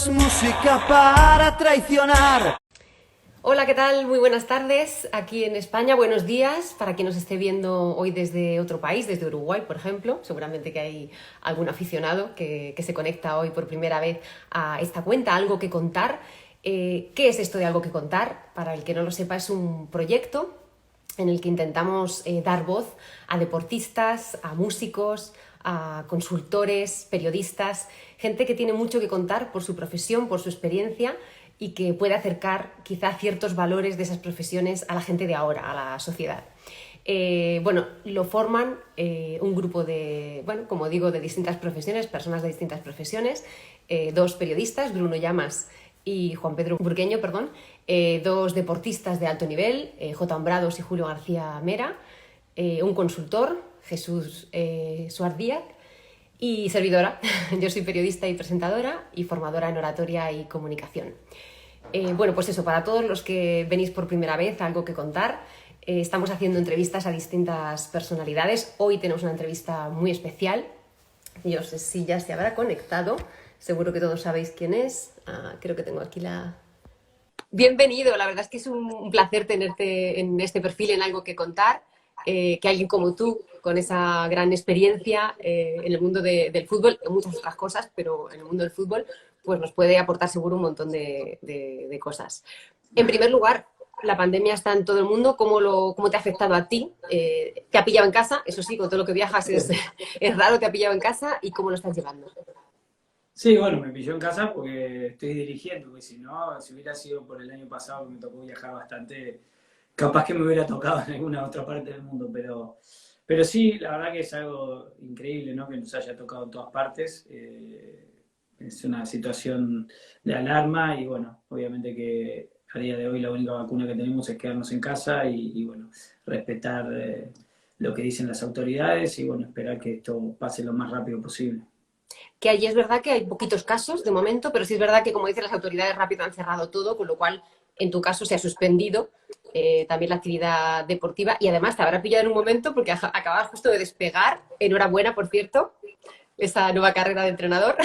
es música para traicionar. Hola, ¿qué tal? Muy buenas tardes aquí en España. Buenos días para quien nos esté viendo hoy desde otro país, desde Uruguay, por ejemplo. Seguramente que hay algún aficionado que se conecta hoy por primera vez a esta cuenta, Algo que Contar. ¿Qué es esto de Algo que Contar? Para el que no lo sepa, es un proyecto en el que intentamos dar voz a deportistas, a músicos, a consultores, periodistas, gente que tiene mucho que contar por su profesión, por su experiencia y que puede acercar quizá ciertos valores de esas profesiones a la gente de ahora, a la sociedad. Lo forman un grupo de, como digo, de distintas profesiones, personas de distintas profesiones, dos periodistas, Bruno Llamas y Juan Pedro Burgueño, dos deportistas de alto nivel, J. Hombrados y Julio García Mera, un consultor, Jesús Suárez Díaz, y servidora. Yo soy periodista y presentadora y formadora en oratoria y comunicación. Pues eso, para todos los que venís por primera vez a Algo que Contar, estamos haciendo entrevistas a distintas personalidades. Hoy tenemos una entrevista muy especial. Yo sé si ya se habrá conectado. Seguro que todos sabéis quién es. Creo que tengo aquí la... Bienvenido, la verdad es que es un placer tenerte en este perfil, en Algo que Contar. Que alguien como tú, con esa gran experiencia en el mundo del fútbol, en muchas otras cosas, pero en el mundo del fútbol, pues nos puede aportar seguro un montón de cosas. En primer lugar, la pandemia está en todo el mundo. ¿Cómo te ha afectado a ti? ¿Te ha pillado en casa? Eso sí, con todo lo que viajas es raro, ¿te ha pillado en casa? ¿Y cómo lo estás llevando? Sí, bueno, me pilló en casa porque estoy dirigiendo, porque si no, si hubiera sido por el año pasado que me tocó viajar bastante, capaz que me hubiera tocado en alguna otra parte del mundo, pero sí, la verdad que es algo increíble, ¿no? Que nos haya tocado en todas partes. Es una situación de alarma y bueno, obviamente que a día de hoy la única vacuna que tenemos es quedarnos en casa y bueno, respetar lo que dicen las autoridades y bueno, esperar que esto pase lo más rápido posible. Que allí es verdad que hay poquitos casos de momento, pero sí es verdad que, como dicen las autoridades, rápido han cerrado todo, con lo cual, en tu caso, se ha suspendido también la actividad deportiva y además te habrá pillado en un momento porque acabas justo de despegar. Enhorabuena, por cierto, esa nueva carrera de entrenador.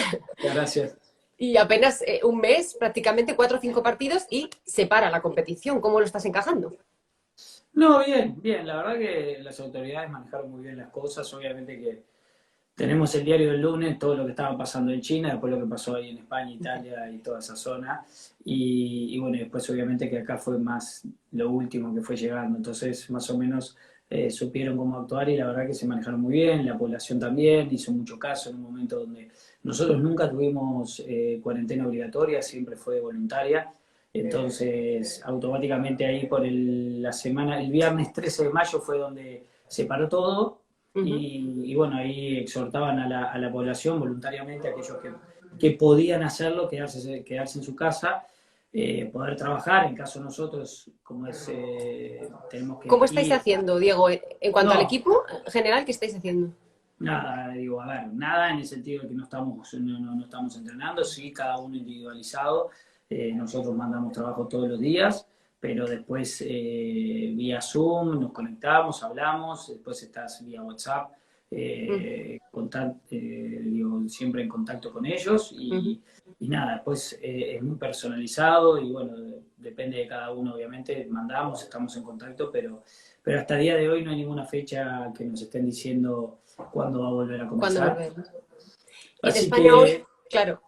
Gracias. Y apenas un mes, prácticamente 4 o 5 partidos y se para la competición. ¿Cómo lo estás encajando? No, bien, bien. La verdad que las autoridades manejaron muy bien las cosas. Obviamente que tenemos el diario del lunes, todo lo que estaba pasando en China, después lo que pasó ahí en España, Italia y toda esa zona. Y bueno, después obviamente que acá fue más lo último que fue llegando. Entonces, más o menos supieron cómo actuar y la verdad que se manejaron muy bien. La población también hizo mucho caso en un momento donde nosotros nunca tuvimos cuarentena obligatoria, siempre fue voluntaria. Entonces, automáticamente ahí por la semana, el viernes 13 de mayo fue donde se paró todo y bueno, ahí exhortaban a la población voluntariamente, aquellos que podían hacerlo, quedarse en su casa, poder trabajar, en caso nosotros, como es, tenemos que ¿Cómo estáis ir. haciendo, Diego, en cuanto al No, equipo general? ¿Qué estáis haciendo? nada, digo, a ver, nada en el sentido de que no estamos entrenando, sí, cada uno individualizado. Nosotros mandamos trabajo todos los días, pero después vía Zoom nos conectamos, hablamos, después estás vía WhatsApp, digo, siempre en contacto con ellos y nada, después es muy personalizado y bueno, depende de cada uno, obviamente, mandamos, estamos en contacto, pero hasta el día de hoy no hay ninguna fecha que nos estén diciendo cuándo va a volver a ¿Cuándo comenzar. volver? Y en Así España hoy, que, claro,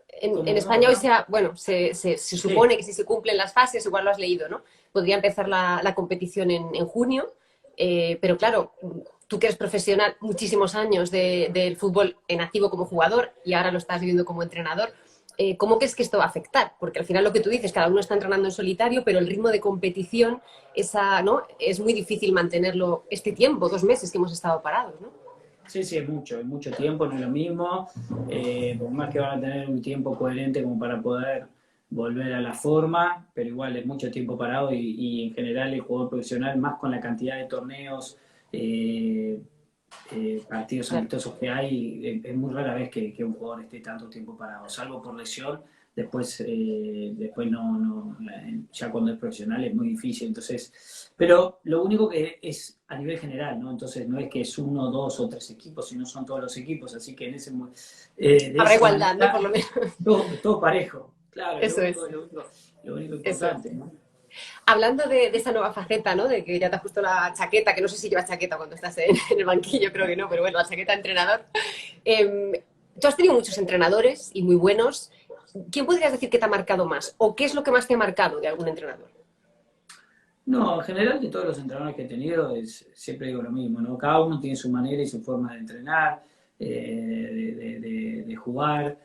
en ¿cómo? España hoy se Sí, supone que si se cumplen las fases, igual lo has leído, ¿no? Podría empezar la competición en junio, pero claro, tú que eres profesional, muchísimos años del fútbol en activo como jugador y ahora lo estás viviendo como entrenador, ¿cómo crees que esto va a afectar? Porque al final lo que tú dices, cada uno está entrenando en solitario, pero el ritmo de competición, ¿no? Es muy difícil mantenerlo este tiempo, 2 meses que hemos estado parados, ¿no? sí, sí, es mucho tiempo, no es lo mismo, por más que van a tener un tiempo coherente como para poder volver a la forma, pero igual es mucho tiempo parado y en general el jugador profesional, más con la cantidad de torneos, eh, partidos Claro. amistosos que hay, es muy rara vez que un jugador esté tanto tiempo parado, salvo por lesión. Después ya cuando es profesional es muy difícil. Entonces, pero lo único que es a nivel general, ¿no? Entonces no es que es uno, dos o tres equipos, sino son todos los equipos. Así que de Habrá esa igualdad, ¿no? Por manera, lo menos. todo parejo. Claro, Eso es, lo único eso es. importante, ¿no? Hablando de esa nueva faceta, ¿no? De que ya te has puesto la chaqueta, que no sé si llevas chaqueta cuando estás en el banquillo, creo que no, pero bueno, la chaqueta de entrenador. Tú has tenido muchos entrenadores y muy buenos. ¿Quién podrías decir que te ha marcado más? ¿O qué es lo que más te ha marcado de algún entrenador? No, en general de todos los entrenadores que he tenido, siempre digo lo mismo, ¿no? Cada uno tiene su manera y su forma de entrenar, de jugar,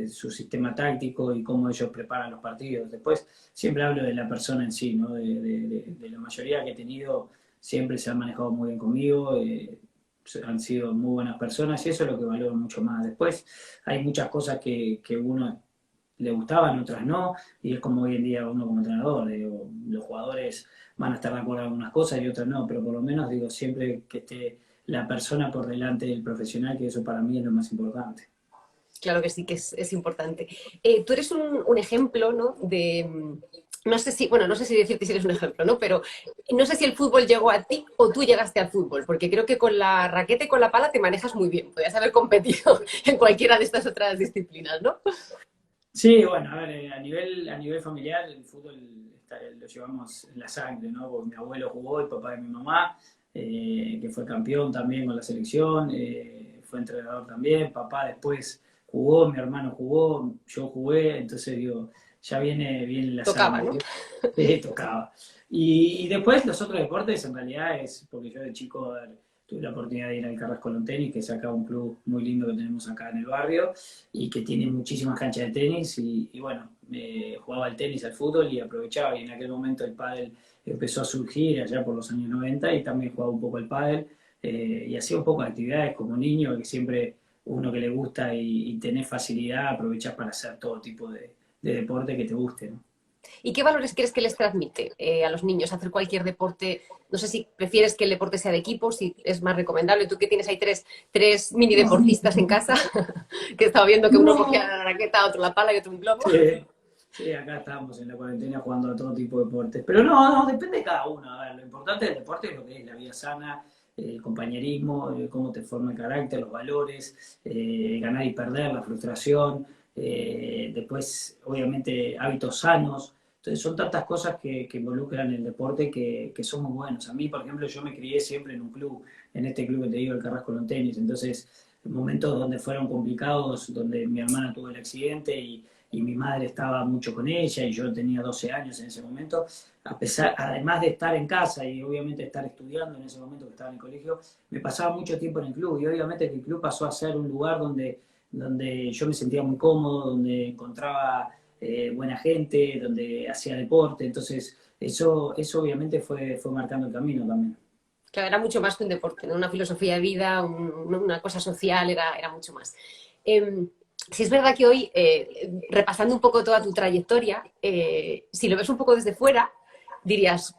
su sistema táctico y cómo ellos preparan los partidos. Después siempre hablo de la persona en sí, ¿no? De la mayoría que he tenido, siempre se han manejado muy bien conmigo, han sido muy buenas personas y eso es lo que valoro mucho más. Después hay muchas cosas que uno le gustaban, otras no, y es como hoy en día uno como entrenador, digo, los jugadores van a estar de acuerdo en algunas cosas y otras no, pero por lo menos digo siempre que esté la persona por delante del profesional, que eso para mí es lo más importante. Claro que sí, que es importante. Tú eres un ejemplo, ¿no? No sé si, bueno, no sé si decirte si eres un ejemplo, ¿no? Pero no sé si el fútbol llegó a ti o tú llegaste al fútbol, porque creo que con la raqueta y con la pala te manejas muy bien. Podrías haber competido en cualquiera de estas otras disciplinas, ¿no? Sí, bueno, a ver, a nivel familiar el fútbol lo llevamos en la sangre, ¿no? Porque mi abuelo jugó, el papá de mi mamá, que fue campeón también con la selección, fue entrenador también, papá después jugó, mi hermano jugó, yo jugué, entonces digo, ya viene la Tocaba, sangre, ¿no? tocaba. Y después los otros deportes en realidad es porque yo de chico tuve la oportunidad de ir al Carrasco Lawn Tenis, que es acá un club muy lindo que tenemos acá en el barrio y que tiene muchísimas canchas de tenis y bueno, jugaba al tenis, al fútbol y aprovechaba y en aquel momento el pádel empezó a surgir allá por los años 90 y también jugaba un poco al pádel y hacía un poco de actividades como niño que siempre uno que le gusta y tenés facilidad aprovechás para hacer todo tipo de deporte que te guste, ¿no? ¿Y qué valores crees que les transmite a los niños hacer cualquier deporte? No sé si prefieres que el deporte sea de equipo, si es más recomendable. Tú que tienes ahí tres mini deportistas en casa, que he estado viendo que uno cogía No, la raqueta, otro la pala y otro un globo. sí, sí, acá estábamos en la cuarentena jugando a todo tipo de deportes. Pero no, depende de cada uno. A ver, lo importante del deporte es lo que es la vida sana, el compañerismo, cómo te forma el carácter, los valores, ganar y perder, la frustración. Después, obviamente, hábitos sanos. Entonces, son tantas cosas que involucran el deporte que son muy buenos. A mí, por ejemplo, yo me crié siempre en un club, en este club que te digo, el Carrasco Lawn Tenis. Entonces, momentos donde fueron complicados, donde mi hermana tuvo el accidente y mi madre estaba mucho con ella y yo tenía 12 años en ese momento, además de estar en casa y obviamente estar estudiando en ese momento que estaba en el colegio, me pasaba mucho tiempo en el club y obviamente que el club pasó a ser un lugar donde yo me sentía muy cómodo, donde encontraba buena gente, donde hacía deporte, entonces eso obviamente fue marcando el camino también. Claro, era mucho más que un deporte, ¿no? Una filosofía de vida, una cosa social, era mucho más. Si es verdad que hoy, repasando un poco toda tu trayectoria, si lo ves un poco desde fuera, dirías,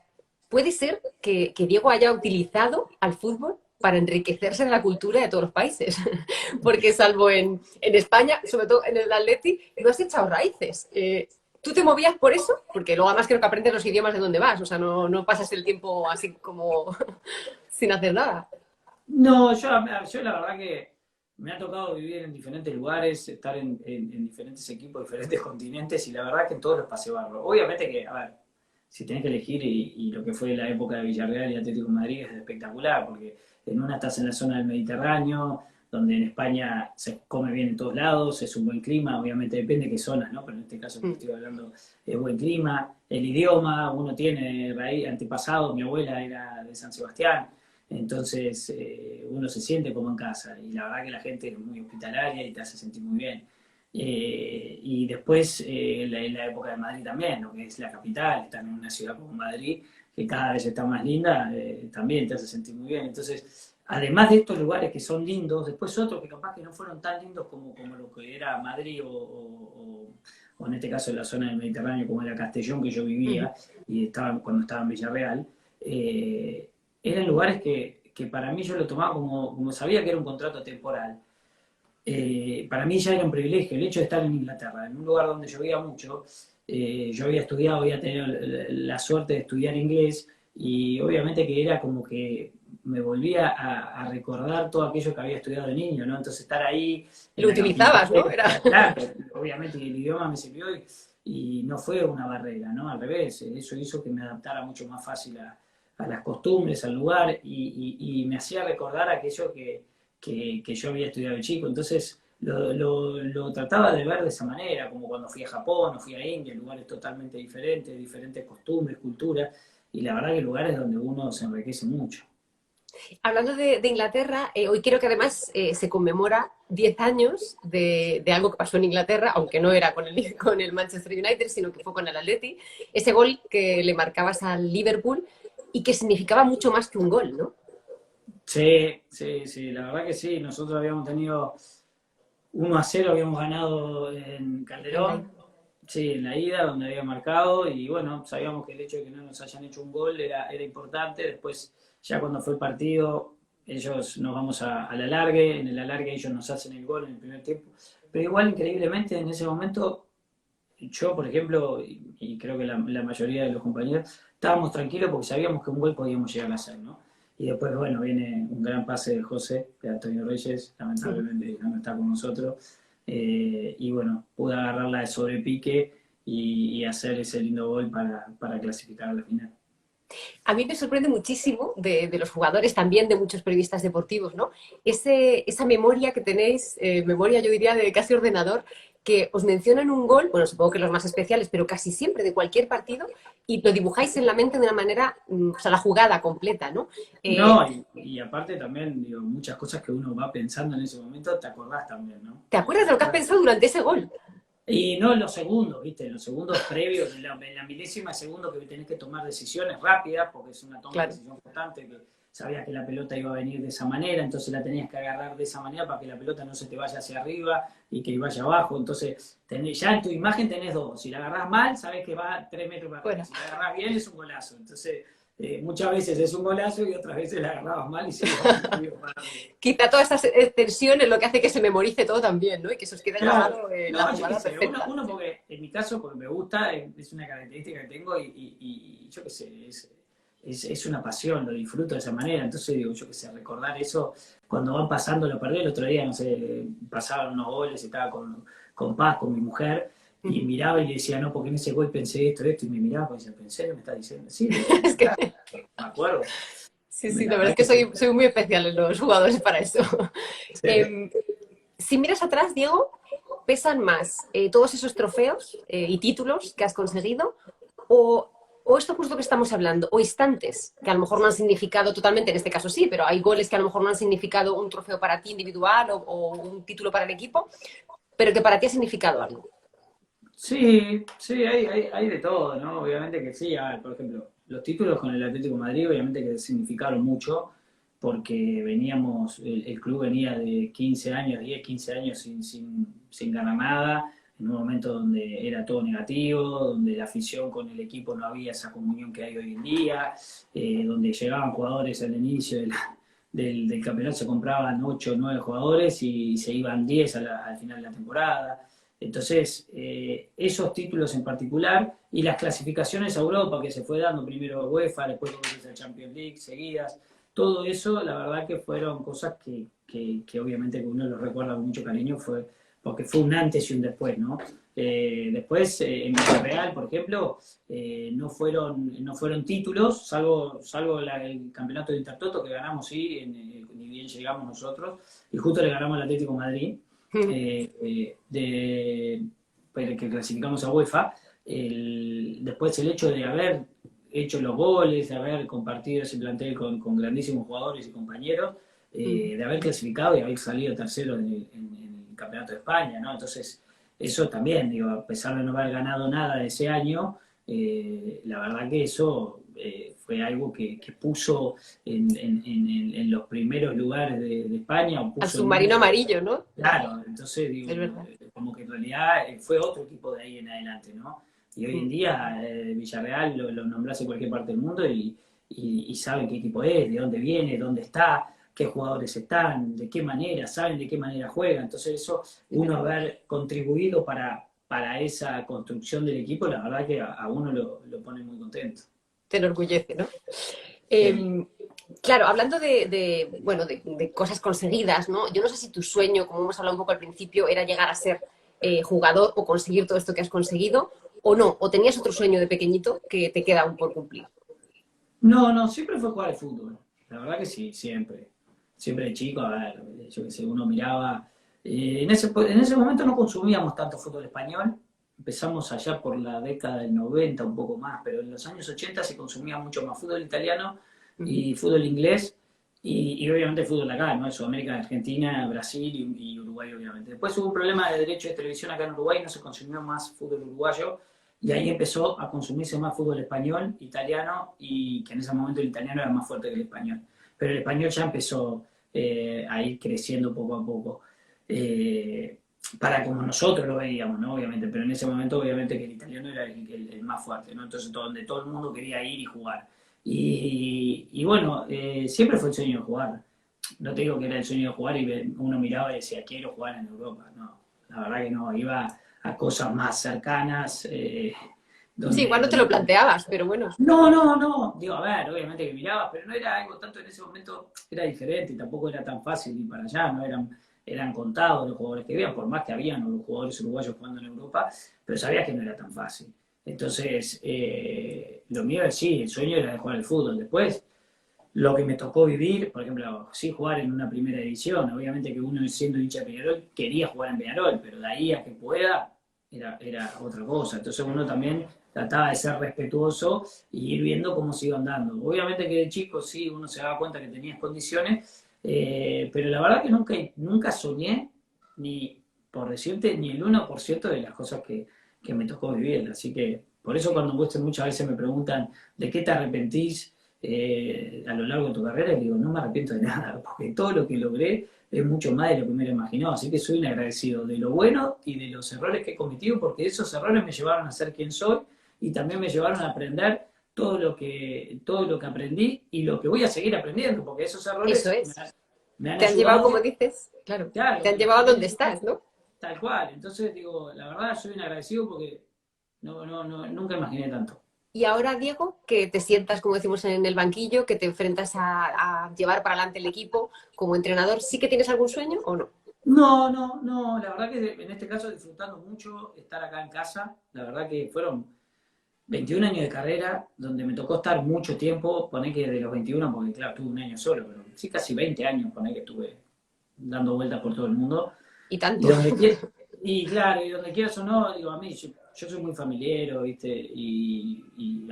puede ser que Diego haya utilizado al fútbol para enriquecerse de la cultura de todos los países, porque salvo en España, sobre todo en el Atleti, no has echado raíces. ¿Tú te movías por eso? Porque luego además creo que aprendes los idiomas de donde vas, o sea, no pasas el tiempo así como sin hacer nada. No, yo la verdad que me ha tocado vivir en diferentes lugares, estar en diferentes equipos, diferentes continentes, y la verdad que en todos los pasé barro. Obviamente que, a ver, si tenés que elegir, y lo que fue la época de Villarreal y Atlético de Madrid es espectacular, porque en una estás en la zona del Mediterráneo, donde en España se come bien en todos lados, es un buen clima, obviamente depende de qué zonas, ¿no? Pero en este caso que estoy hablando es buen clima, el idioma, uno tiene raíz, antepasado, mi abuela era de San Sebastián, entonces uno se siente como en casa y la verdad que la gente es muy hospitalaria y te hace sentir muy bien. Y después en la época de Madrid también, lo que es la capital, estar en una ciudad como Madrid, que cada vez está más linda, también te hace sentir muy bien. Entonces, además de estos lugares que son lindos, después otros que capaz que no fueron tan lindos como lo que era Madrid o en este caso la zona del Mediterráneo como era Castellón que yo vivía y cuando estaba en Villarreal, eran lugares que que para mí yo lo tomaba como sabía que era un contrato temporal. Para mí ya era un privilegio el hecho de estar en Inglaterra, en un lugar donde llovía mucho. Yo había estudiado, había tenido la suerte de estudiar inglés y obviamente que era como que me volvía a recordar todo aquello que había estudiado de niño, ¿no? Entonces estar ahí en Lo la utilizabas, ¿no? capital, claro, obviamente el idioma me sirvió y no fue una barrera, ¿no? Al revés, eso hizo que me adaptara mucho más fácil a las costumbres, al lugar y me hacía recordar aquello que yo había estudiado de chico. Entonces lo trataba de ver de esa manera, como cuando fui a Japón o fui a India, lugares totalmente diferentes, diferentes costumbres, culturas, y la verdad que lugares donde uno se enriquece mucho. Hablando de Inglaterra, hoy creo que además se conmemora 10 años de algo que pasó en Inglaterra, aunque no era con con el Manchester United, sino que fue con el Atleti, ese gol que le marcabas al Liverpool y que significaba mucho más que un gol, ¿no? Sí, sí, sí, la verdad que sí. Nosotros habíamos tenido 1-0, habíamos ganado en En la- Calderón, sí, en la ida, donde había marcado, y bueno, sabíamos que el hecho de que no nos hayan hecho un gol era importante. Después, ya cuando fue el partido, ellos nos vamos a la alargue, en el alargue ellos nos hacen el gol en el primer tiempo. Pero igual, increíblemente, en ese momento, yo, por ejemplo, y creo que la mayoría de los compañeros, estábamos tranquilos porque sabíamos que un gol podíamos llegar a hacer, ¿no? Y después, bueno, viene un gran pase de José, de Antonio Reyes, lamentablemente ya no está con nosotros. Y bueno, pude agarrarla de sobrepique y hacer ese lindo gol para clasificar a la final. A mí me sorprende muchísimo de los jugadores, también de muchos periodistas deportivos, ¿no? Esa memoria que tenéis, memoria yo diría de casi ordenador, que os mencionan un gol, bueno, supongo que los más especiales, pero casi siempre de cualquier partido, y lo dibujáis en la mente de una manera, o sea, la jugada completa, ¿no? No, y aparte también, digo, muchas cosas que uno va pensando en ese momento, te acordás también, ¿no? ¿Te acuerdas de lo que has pensado durante ese gol? Y no en los segundos, ¿viste? En los segundos previos, en la milésima de segundo que tenés que tomar decisiones rápidas, porque es una toma de Claro. decisión importante, que sabías que la pelota iba a venir de esa manera, entonces la tenías que agarrar de esa manera para que la pelota no se te vaya hacia arriba y que vaya abajo. Entonces, ya en tu imagen tenés dos. Si la agarrás mal, sabes que va 3 metros para Bueno, arriba. Si la agarrás bien, es un golazo. Entonces, muchas veces es un golazo y otras veces la agarrabas mal y se iba para arriba. quizá toda esta tensión es lo que hace que se memorice todo también, ¿no? Y que se os quede Claro, grabado la no, yo qué jugada sé, perfecta. uno porque, en mi caso, porque me gusta, es una característica que tengo y yo qué sé, es una pasión, lo disfruto de esa manera, entonces digo, yo qué sé, recordar eso cuando van pasando los partidos, el otro día, no sé, pasaban unos goles, estaba con Paz, con mi mujer, y miraba y le decía, no, porque en ese gol pensé esto, y me miraba y decía, ¿pensé? ¿Me está diciendo? Sí, le digo, Es que me acuerdo. sí, sí, la La verdad verdad es que que sí. soy muy especial en los jugadores para eso. Sí. Si miras atrás, Diego, ¿pesan más todos esos trofeos y títulos que has conseguido o esto justo que estamos hablando, o instantes que a lo mejor no han significado totalmente, en este caso sí, pero hay goles que a lo mejor no han significado un trofeo para ti individual o un título para el equipo, pero que para ti ha significado algo? Sí, sí, hay de todo, ¿no? Obviamente que sí. A ver, por ejemplo, los títulos con el Atlético de Madrid, obviamente que significaron mucho, porque el club venía de 15 años, 10, 15 años sin ganar nada, en un momento donde era todo negativo, donde la afición con el equipo no había esa comunión que hay hoy en día, donde llegaban jugadores al inicio del campeonato, se compraban 8 o 9 jugadores y se iban 10 al final de la temporada. Entonces, esos títulos en particular y las clasificaciones a Europa que se fue dando, primero a UEFA, después a Champions League, seguidas, todo eso, la verdad que fueron cosas que obviamente que uno los recuerda con mucho cariño, porque fue un antes y un después, ¿no? Después, en Villarreal, por ejemplo, no fueron títulos, salvo el campeonato de Intertoto que ganamos, sí, ni bien llegamos nosotros, y justo le ganamos al Atlético de Madrid que clasificamos a UEFA. Después el hecho de haber hecho los goles, de haber compartido ese plantel con grandísimos jugadores y compañeros, de haber clasificado y haber salido tercero en el Campeonato de España, ¿no? Entonces, eso también, digo, a pesar de no haber ganado nada ese año, la verdad que eso fue algo que puso en los primeros lugares de España, o Al puso el submarino nombre. amarillo, ¿no? Claro, entonces digo, Es verdad. como que en realidad fue otro equipo de ahí en adelante, ¿no? Y hoy en día Villarreal lo nombrás en cualquier parte del mundo y saben qué equipo es, de dónde viene, dónde está, qué jugadores están, de qué manera, saben de qué manera juegan. Entonces eso, uno haber contribuido para esa construcción del equipo, la verdad que a uno lo pone muy contento. Te enorgullece, ¿no? Sí. Eh, claro, hablando bueno, de cosas conseguidas, ¿no? Yo no sé si tu sueño, como hemos hablado un poco al principio, era llegar a ser jugador o conseguir todo esto que has conseguido, o no, o tenías otro sueño de pequeñito que te queda aún por cumplir. No, no, siempre fue jugar al fútbol. La verdad que sí, siempre. Siempre de chico, a ver, yo que sé, uno miraba. En ese momento no consumíamos tanto fútbol español. Empezamos allá por la década del 90, un poco más, pero en los años 80 se consumía mucho más fútbol italiano Ujú. y fútbol inglés y obviamente fútbol acá, ¿no? Sudamérica, Argentina, Brasil y Uruguay, obviamente. Después hubo un problema de derecho de televisión acá en Uruguay, no se consumió más fútbol uruguayo y ahí empezó a consumirse más fútbol español, italiano, y que en ese momento el italiano era más fuerte que el español. Pero el español ya empezó a ir creciendo poco a poco. Eh, para como nosotros lo veíamos, ¿no? Obviamente, pero en ese momento obviamente que el italiano era el más fuerte, ¿no? Entonces donde todo el mundo quería ir y jugar. Y bueno, siempre fue el sueño de jugar. No te digo que era el sueño de jugar y uno miraba y decía, quiero jugar en Europa. No, la verdad que no, iba a cosas más cercanas, Sí, donde, igual no te lo donde planteabas, pero bueno. no, no, no. Digo, a ver, obviamente que miraba, pero no era algo tanto en ese momento, era diferente y tampoco era tan fácil ir para allá, no eran contados los jugadores que había, por más que habían los jugadores uruguayos jugando en Europa, pero sabías que no era tan fácil. Entonces, lo mío es sí, el sueño era de jugar al fútbol. Después, lo que me tocó vivir, por ejemplo, sí jugar en una primera división, obviamente que uno siendo hincha de Peñarol quería jugar en Peñarol, pero de ahí a que pueda era otra cosa. Entonces uno también trataba de ser respetuoso y ir viendo cómo se iban dando. Obviamente que de chico sí uno se daba cuenta que tenías condiciones, pero la verdad que nunca soñé, ni por decirte, ni el 1% de las cosas que me tocó vivir. Así que por eso cuando muchas veces me preguntan de qué te arrepentís a lo largo de tu carrera, y digo, no me arrepiento de nada, porque todo lo que logré es mucho más de lo que me hubiera imaginado. Así que soy un agradecido de lo bueno y de los errores que he cometido, porque esos errores me llevaron a ser quien soy y también me llevaron a aprender todo lo que aprendí y lo que voy a seguir aprendiendo, porque esos Eso errores me, es. me han Te han llevado, como ayudado, dices, claro, te claro, han y llevado a me han donde ayudado estás, ¿no? tal cual. Entonces digo, la verdad soy un agradecido porque no, no, no, nunca imaginé tanto. Y ahora, Diego, que te sientas, como decimos, en el banquillo, que te enfrentas a llevar para adelante el equipo como entrenador, ¿sí que tienes algún sueño o no? No, no, no, la verdad que en este caso disfrutando mucho estar acá en casa, la verdad que fueron 21 años de carrera, donde me tocó estar mucho tiempo, poné que de los 21, porque claro, tuve un año solo, pero sí casi 20 años, poné que estuve dando vueltas por todo el mundo. Y Y tanto. donde quieras, y claro, y donde quieras o no, digo, a mí, yo soy muy familiero, ¿viste?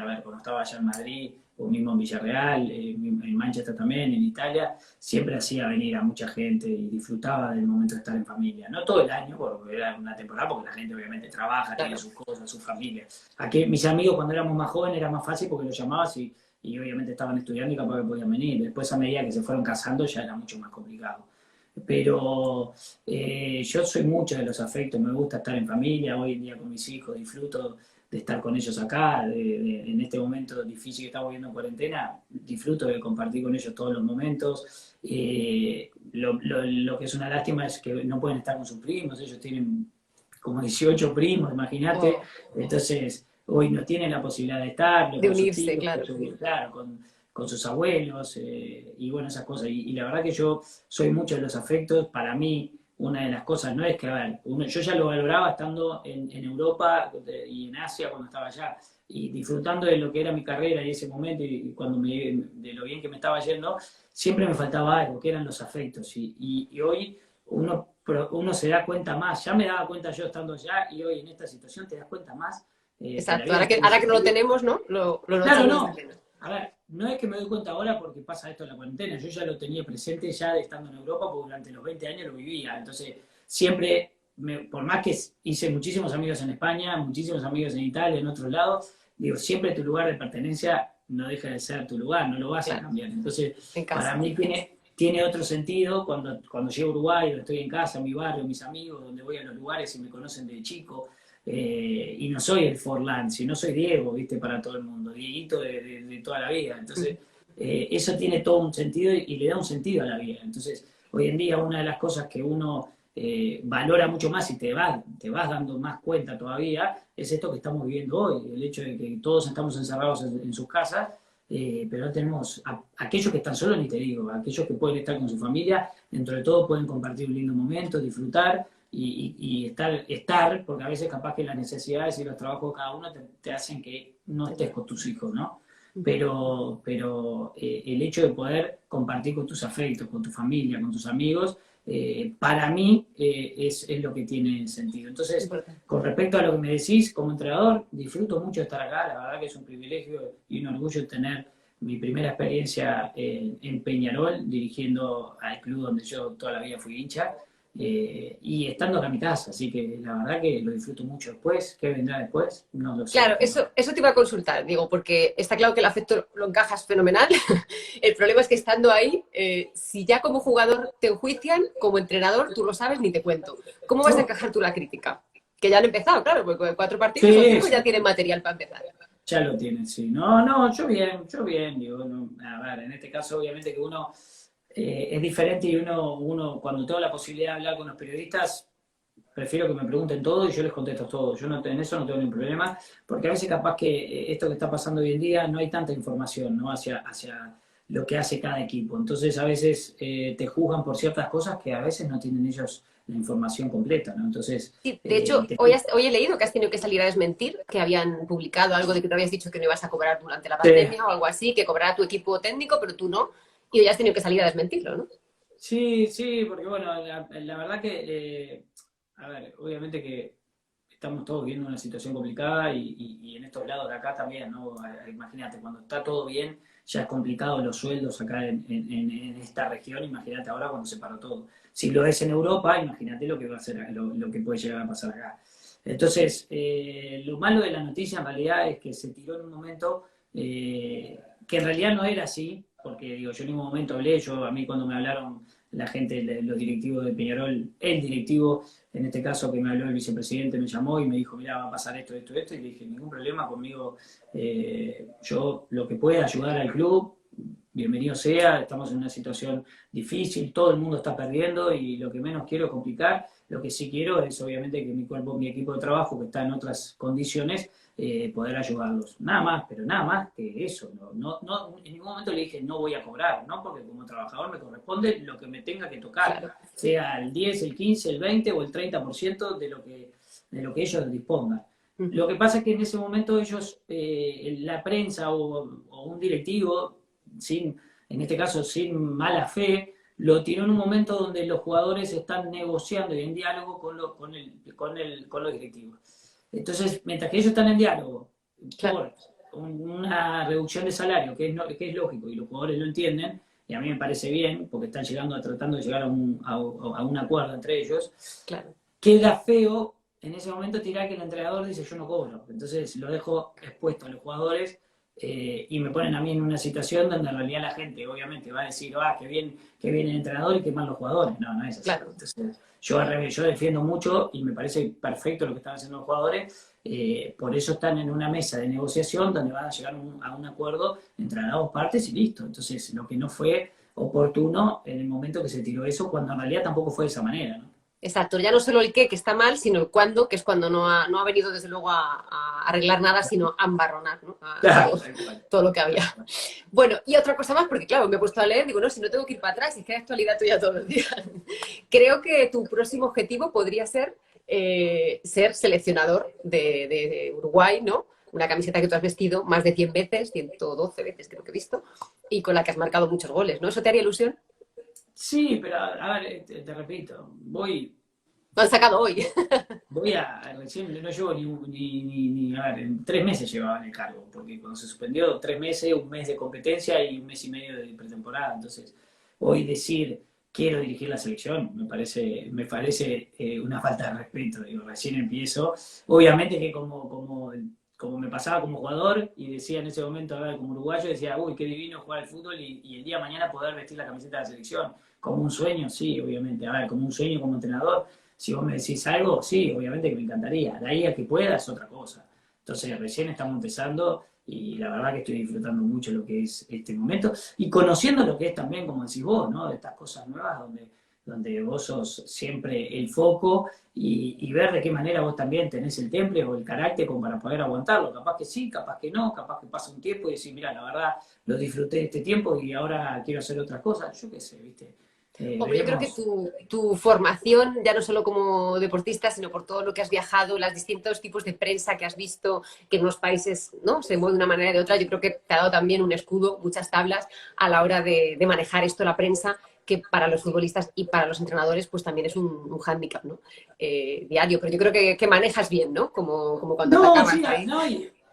A ver, cuando estaba allá en Madrid, o mismo en Villarreal, en Manchester también, en Italia, siempre hacía venir a mucha gente y disfrutaba del momento de estar en familia. No todo el año, porque era una temporada, porque la gente obviamente trabaja, tiene Claro. sus cosas, sus familias. Aquí mis amigos cuando éramos más jóvenes era más fácil porque los llamabas y obviamente estaban estudiando y capaz que podían venir. Después a medida que se fueron casando ya era mucho más complicado. Pero yo soy mucho de los afectos, me gusta estar en familia, hoy en día con mis hijos, disfruto de estar con ellos acá, en este momento difícil que estamos viviendo en cuarentena, disfruto de compartir con ellos todos los momentos. Lo que es una lástima es que no pueden estar con sus primos, ellos tienen como 18 primos, imagínate, Oh, entonces hoy no tienen la posibilidad de estar de con sus unirse, tíos, claro. claro, con sus abuelos, y bueno, esas cosas. Y la verdad que yo soy mucho de los afectos. Para mí, una de las cosas no es que, a ver, yo ya lo valoraba estando en Europa y en Asia cuando estaba allá, y disfrutando de lo que era mi carrera y ese momento, y cuando de lo bien que me estaba yendo, siempre me faltaba algo, que eran los afectos. Y hoy uno se da cuenta más, ya me daba cuenta yo estando allá, y hoy en esta situación te das cuenta más de la Exacto. vida que Ahora que no lo tienes. tenemos, ¿no? Lo Claro, echamos de no. menos. A ver, no es que me doy cuenta ahora porque pasa esto en la cuarentena. Yo ya lo tenía presente ya de estando en Europa porque durante los 20 años lo vivía. Entonces, siempre, por más que hice muchísimos amigos en España, muchísimos amigos en Italia, en otros lados, digo, siempre tu lugar de pertenencia no deja de ser tu lugar, no lo vas a Claro, cambiar. Entonces, en para casa. mí tiene otro sentido cuando llego a Uruguay, o estoy en casa, en mi barrio, mis amigos, donde voy a los lugares y me conocen de chico. y no soy el Forlán, sino soy Diego, ¿viste? Para todo el mundo, Dieguito de toda la vida. Entonces, eso tiene todo un sentido y le da un sentido a la vida. Entonces, hoy en día una de las cosas que uno valora mucho más y te vas dando más cuenta todavía, es esto que estamos viviendo hoy, el hecho de que todos estamos encerrados en sus casas, pero no tenemos, aquellos que están solos ni te digo, aquellos que pueden estar con su familia, dentro de todo pueden compartir un lindo momento, disfrutar y estar, porque a veces capaz que las necesidades y los trabajos de cada uno te hacen que no estés con tus hijos, ¿no? Pero el hecho de poder compartir con tus afectos, con tu familia, con tus amigos, para mí es lo que tiene sentido. Entonces, con respecto a lo que me decís, como entrenador, disfruto mucho de estar acá, la verdad que es un privilegio y un orgullo tener mi primera experiencia en Peñarol, dirigiendo al club donde yo toda la vida fui hincha, y estando acá en mi casa, así que la verdad que lo disfruto mucho. Después, ¿qué vendrá después? No lo sé. Claro, eso te iba a consultar, digo, porque está claro que el afecto lo encajas fenomenal. El problema es que estando ahí, si ya como jugador te enjuician, como entrenador tú lo sabes ni te cuento. ¿Cómo vas a encajar tú la crítica? Que ya han empezado, claro, porque con 4 partidos o 5 ya tienen material para empezar. Ya lo tienen, sí. No, yo bien, digo, no, a ver, en este caso obviamente que uno es diferente y uno cuando tengo la posibilidad de hablar con los periodistas, prefiero que me pregunten todo y yo les contesto todo. Yo no, en eso no tengo ningún problema, porque a veces capaz que esto que está pasando hoy en día no hay tanta información, ¿no? hacia lo que hace cada equipo. Entonces a veces te juzgan por ciertas cosas que a veces no tienen ellos la información completa, ¿no? Entonces... Sí, de hecho, hoy he leído que has tenido que salir a desmentir, que habían publicado algo de que te habías dicho que no ibas a cobrar durante la pandemia o algo así, que cobrará tu equipo técnico, pero tú no, y hoy has tenido que salir a desmentirlo, ¿no? Sí, porque bueno, la verdad que, a ver, obviamente que estamos todos viendo una situación complicada y en estos lados de acá también, ¿no? Imagínate, cuando está todo bien, ya es complicado los sueldos acá en esta región, imagínate ahora cuando se paró todo. Si lo es en Europa, imagínate lo que va a ser, lo que puede llegar a pasar acá. Entonces, lo malo de la noticia en realidad es que se tiró en un momento que en realidad no era así, porque digo, yo en ningún momento hablé, a mí cuando me hablaron la gente, los directivos de Peñarol, el directivo, en este caso que me habló el vicepresidente, me llamó y me dijo, mira, va a pasar esto, y le dije, ningún problema conmigo, yo lo que pueda ayudar al club, bienvenido sea, estamos en una situación difícil, todo el mundo está perdiendo y lo que menos quiero es complicar, lo que sí quiero es obviamente que mi equipo de trabajo que está en otras condiciones, poder ayudarlos. Nada más, pero nada más que eso. No, en ningún momento le dije no voy a cobrar, ¿no? Porque como trabajador me corresponde lo que me tenga que tocar, claro, sea el 10, el 15, el 20 o el 30% de lo que ellos dispongan. Lo que pasa es que en ese momento ellos, la prensa o un directivo, en este caso sin mala fe, lo tiró en un momento donde los jugadores están negociando y en diálogo con los directivos. Entonces, mientras que ellos están en diálogo por una reducción de salario, que es lógico, y los jugadores lo entienden, y a mí me parece bien, porque están tratando de llegar a un acuerdo entre ellos, claro, queda feo en ese momento tirar que el entrenador dice yo no cobro. Entonces lo dejo expuesto a los jugadores y me ponen a mí en una situación donde en realidad la gente obviamente va a decir, qué bien el entrenador y qué mal los jugadores. No es así. Claro. Entonces, yo defiendo mucho y me parece perfecto lo que están haciendo los jugadores. Por eso están en una mesa de negociación donde van a llegar a un acuerdo entre las dos partes y listo. Entonces, lo que no fue oportuno en el momento que se tiró eso, cuando en realidad tampoco fue de esa manera, ¿no? Exacto, ya no solo el qué, que está mal, sino el cuándo, que es cuando no ha venido desde luego a arreglar nada, sino a embarronar, ¿no? Todo lo que había. Bueno, y otra cosa más, porque claro, me he puesto a leer, digo, no, si no tengo que ir para atrás, es que hay actualidad tuya todos los días. Creo que tu próximo objetivo podría ser ser seleccionador de Uruguay, ¿no? Una camiseta que tú has vestido más de 100 veces, 112 veces creo que he visto, y con la que has marcado muchos goles, ¿no? ¿Eso te haría ilusión? Sí, pero a ver, te repito, lo han sacado hoy. Recién no llevo ni a ver, en 3 meses llevaba en el cargo, porque cuando se suspendió 3 meses, un mes de competencia y un mes y medio de pretemporada, entonces hoy decir quiero dirigir la selección me parece una falta de respeto, digo, recién empiezo, obviamente que como me pasaba como jugador y decía en ese momento, a ver, como uruguayo, decía, uy, qué divino jugar al fútbol y el día de mañana poder vestir la camiseta de la selección. Como un sueño, sí, obviamente. A ver, como un sueño como entrenador, Si vos me decís algo, sí, obviamente que me encantaría. De ahí a que pueda es otra cosa. Entonces recién estamos empezando y la verdad que estoy disfrutando mucho lo que es este momento y conociendo lo que es también, como decís vos, ¿no? De estas cosas nuevas donde vos sos siempre el foco y ver de qué manera vos también tenés el temple o el carácter como para poder aguantarlo. Capaz que sí, capaz que no, capaz que pasa un tiempo y decís, mira, la verdad lo disfruté este tiempo y ahora quiero hacer otras cosas. Yo qué sé, ¿viste? Hombre, yo creo que Veremos. tu formación, ya no solo como deportista, sino por todo lo que has viajado, los distintos tipos de prensa que has visto, que en unos países, ¿no?, se mueve de una manera y de otra, yo creo que te ha dado también un escudo, muchas tablas a la hora de manejar esto, la prensa, que para los futbolistas y para los entrenadores pues también es un hándicap, ¿no? Diario, pero yo creo que manejas bien, ¿no? Como cuando te No, acabas sí, ahí. no,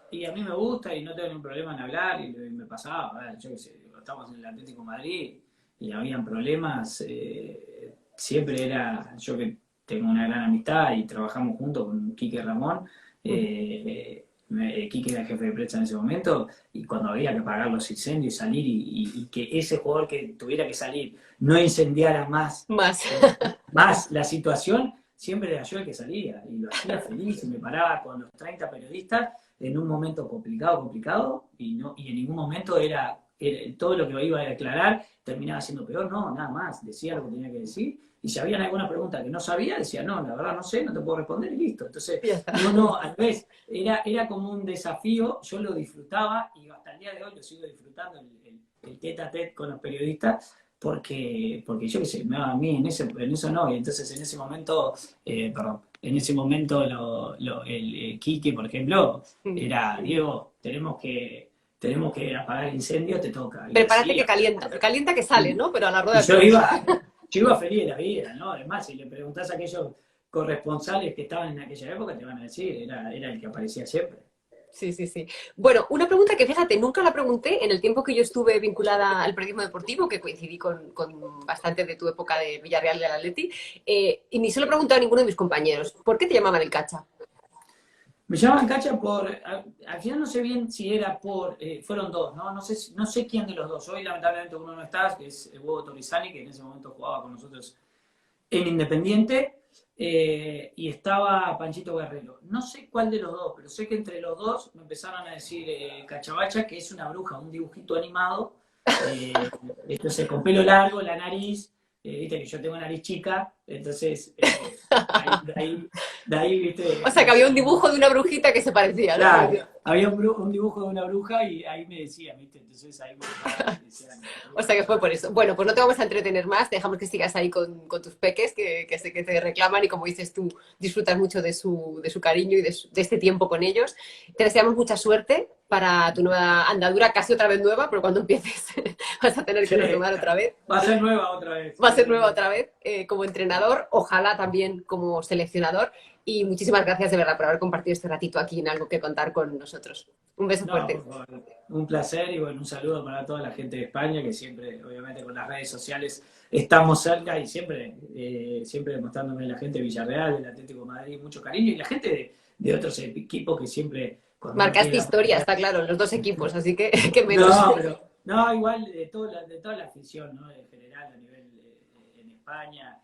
y a mí me gusta y no tengo ningún problema en hablar y me pasaba, yo qué sé, estábamos en el Atlético de Madrid y habían problemas, siempre era, yo que tengo una gran amistad y trabajamos juntos con Quique Ramón, Quique era jefe de prensa en ese momento, y cuando había que apagar los incendios y salir y que ese jugador que tuviera que salir no incendiara Más. más la situación, siempre era yo el que salía y lo hacía feliz y me paraba con los 30 periodistas en un momento complicado y en ningún momento era todo lo que iba a declarar terminaba siendo peor, no, nada más, decía lo que tenía que decir y si había alguna pregunta que no sabía, decía, no, la verdad no sé, no te puedo responder y listo. Entonces, Ya está. no, al revés, era como un desafío, yo lo disfrutaba y hasta el día de hoy lo sigo disfrutando, el tete a tete con los periodistas, porque yo qué sé, no, a mí en eso no, y entonces en ese momento, perdón, en ese momento el Quique, por ejemplo, era, Diego, tenemos que apagar el incendio, te toca. Y Prepárate así, que calienta, calienta que sale, y, ¿no? Pero a la y rueda de prensa. yo iba feliz de la vida, ¿no? Además, si le preguntás a aquellos corresponsales que estaban en aquella época, te van a decir, era el que aparecía siempre. Sí, sí, sí. Bueno, una pregunta que fíjate, nunca la pregunté en el tiempo que yo estuve vinculada al periodismo deportivo, que coincidí con bastante de tu época de Villarreal y del Atleti, y ni se lo he preguntado a ninguno de mis compañeros. ¿Por qué te llamaban el Cacha? Me llamaban Cacha al final no sé bien si era fueron dos, ¿no? No sé quién de los dos. Hoy lamentablemente uno no está, que es Hugo Torizani, que en ese momento jugaba con nosotros en Independiente, y estaba Panchito Guerrero. No sé cuál de los dos, pero sé que entre los dos me empezaron a decir Cachabacha, que es una bruja, un dibujito animado, eh, entonces con pelo largo, la nariz, viste que yo tengo nariz chica, entonces de ahí, viste, O sea, que había un dibujo de una brujita que se parecía, ¿no? claro, había un dibujo de una bruja y ahí me decían, viste, entonces ahí me decían, O sea, que fue por eso. Bueno, pues no te vamos a entretener más, te dejamos que sigas ahí con tus peques, que sé que te reclaman y como dices tú, disfrutas mucho de su cariño y de este tiempo con ellos. Te deseamos mucha suerte para tu nueva andadura, casi otra vez nueva, pero cuando empieces vas a tener que retomar otra vez. va a ser nueva otra vez. Va a ser nueva otra vez como entrenador, ojalá también como seleccionador. Y muchísimas gracias de verdad por haber compartido este ratito aquí en Algo que Contar con nosotros. Un beso No, fuerte. por favor, un placer y bueno, un saludo para toda la gente de España, que siempre, obviamente, con las redes sociales estamos cerca y siempre demostrándome la gente de Villarreal, del Atlético de Madrid, mucho cariño y la gente de otros equipos que siempre, cuando uno tiene Marcaste la historia, oportunidad. está claro, en los dos equipos, así que, que menos. No, pero, no, igual de toda la afición, ¿no? En general, a nivel en España,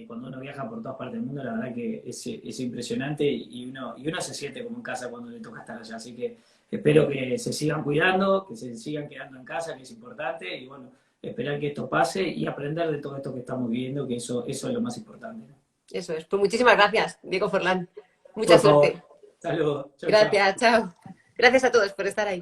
cuando uno viaja por todas partes del mundo, la verdad que es impresionante y uno se siente como en casa cuando le toca estar allá. Así que espero que se sigan cuidando, que se sigan quedando en casa, que es importante, y bueno, esperar que esto pase y aprender de todo esto que estamos viviendo, que eso es lo más importante, ¿no? Eso es. Pues muchísimas gracias, Diego Forlán. Mucha Por favor, suerte. saludos. Chau, chau. Gracias, chao. Gracias a todos por estar ahí.